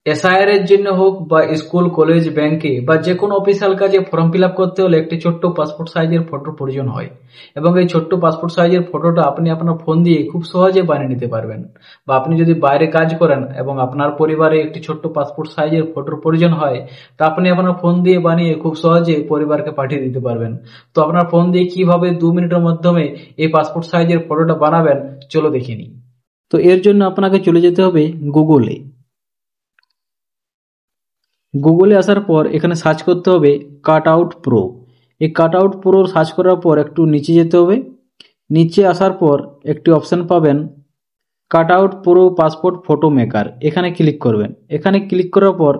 SIR এর জন্য হোক বা স্কুল কলেজ ব্যাংকে বা যে কোনো অফিসিয়াল কাজে ফর্ম ফিল আপ করতে হলে একটি ছোট্ট পাসপোর্ট সাইজের ফটোর প্রয়োজন হয়। এবং এই ছোট্ট পাসপোর্ট সাইজের ফটোটা আপনি আপনার ফোন দিয়ে খুব সহজে বানিয়ে নিতে পারবেন। বা আপনি যদি বাইরে কাজ করেন এবং আপনার পরিবারে একটি ছোট্ট পাসপোর্ট সাইজের ফটোর প্রয়োজন হয়, তা আপনি আপনার ফোন দিয়ে বানিয়ে খুব সহজে পরিবারকে পাঠিয়ে দিতে পারবেন। তো আপনার ফোন দিয়ে কিভাবে 2 মিনিটের মাধ্যমে এই পাসপোর্ট সাইজের ফটোটা বানাবেন, চলো দেখে নিই। তো এর জন্য আপনাকে চলে যেতে হবে গুগলে। গুগলে আসার পর এখানে সার্চ করতে হবে কাট আউট প্রো। এই কাট আউট প্রো সার্চ করার পর একটু নিচে যেতে হবে। নিচে আসার পর একটি অপশন পাবেন cut out pro passport photo maker, এখানে ক্লিক করবেন। এখানে ক্লিক করার পর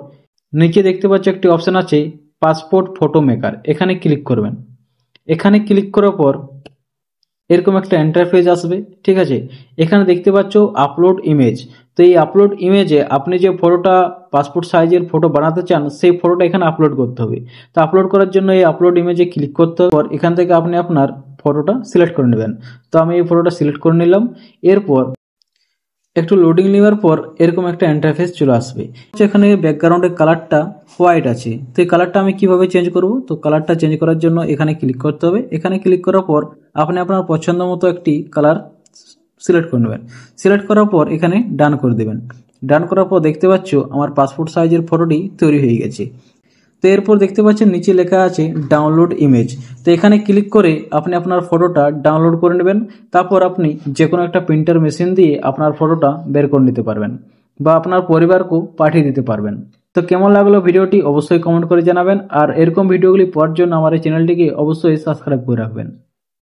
নিচে দেখতে পাচ্ছ একটি অপশন আছে পাসপোর্ট ফটো মেকার, এখানে ক্লিক করবেন। এখানে ক্লিক করার পর এরকম একটা ইন্টারফেস আসবে, ঠিক আছে। এখানে দেখতে পাচ্ছ আপলোড ইমেজ। তো এই আপলোড ইমেজে আপনি যে ফটোটা পাসপোর্ট সাইজের ফটো বানাতে চান সেই ফটোটা এখানে আপলোড করতে হবে। তো আপলোড করার জন্য এই আপলোড ইমেজে ক্লিক করতে হবে। এখান থেকে আপনি আপনার ফটোটা সিলেক্ট করে নেবেন। তো আমি এই ফটোটা সিলেক্ট করে নিলাম। এরপর একটু লোডিং নেওয়ার পর এরকম একটা ইন্টারফেস চলে আসবে। এখানে ব্যাকগ্রাউন্ডের কালারটা হোয়াইট আছে, তো এই কালারটা আমি কিভাবে চেঞ্জ করব? তো কালারটা চেঞ্জ করার জন্য এখানে ক্লিক করতে হবে। এখানে ক্লিক করার পর আপনি আপনার পছন্দ মতো একটি কালার সিলেক্ট করে নেবেন। সিলেক্ট করার পর এখানে ডান করে দেবেন। ডান করার পর দেখতে পাচ্ছ আমার পাসপোর্ট সাইজের ফটোটি তৈরি হয়ে গেছে। তো এরপর দেখতে পাচ্ছেন নিচে লেখা আছে ডাউনলোড ইমেজ। তো এখানে ক্লিক করে আপনি আপনার ফটোটা ডাউনলোড করে নেবেন। তারপর আপনি যে কোনো একটা প্রিন্টার মেশিন দিয়ে আপনার ফটোটা বের করে নিতে পারবেন বা আপনার পরিবারকেও পাঠিয়ে দিতে পারবেন। তো কেমন লাগলো ভিডিওটি অবশ্যই কমেন্ট করে জানাবেন। আর এরকম ভিডিওগুলি পাওয়ার জন্য আমার এই চ্যানেলটিকে অবশ্যই সাবস্ক্রাইব করে রাখবেন।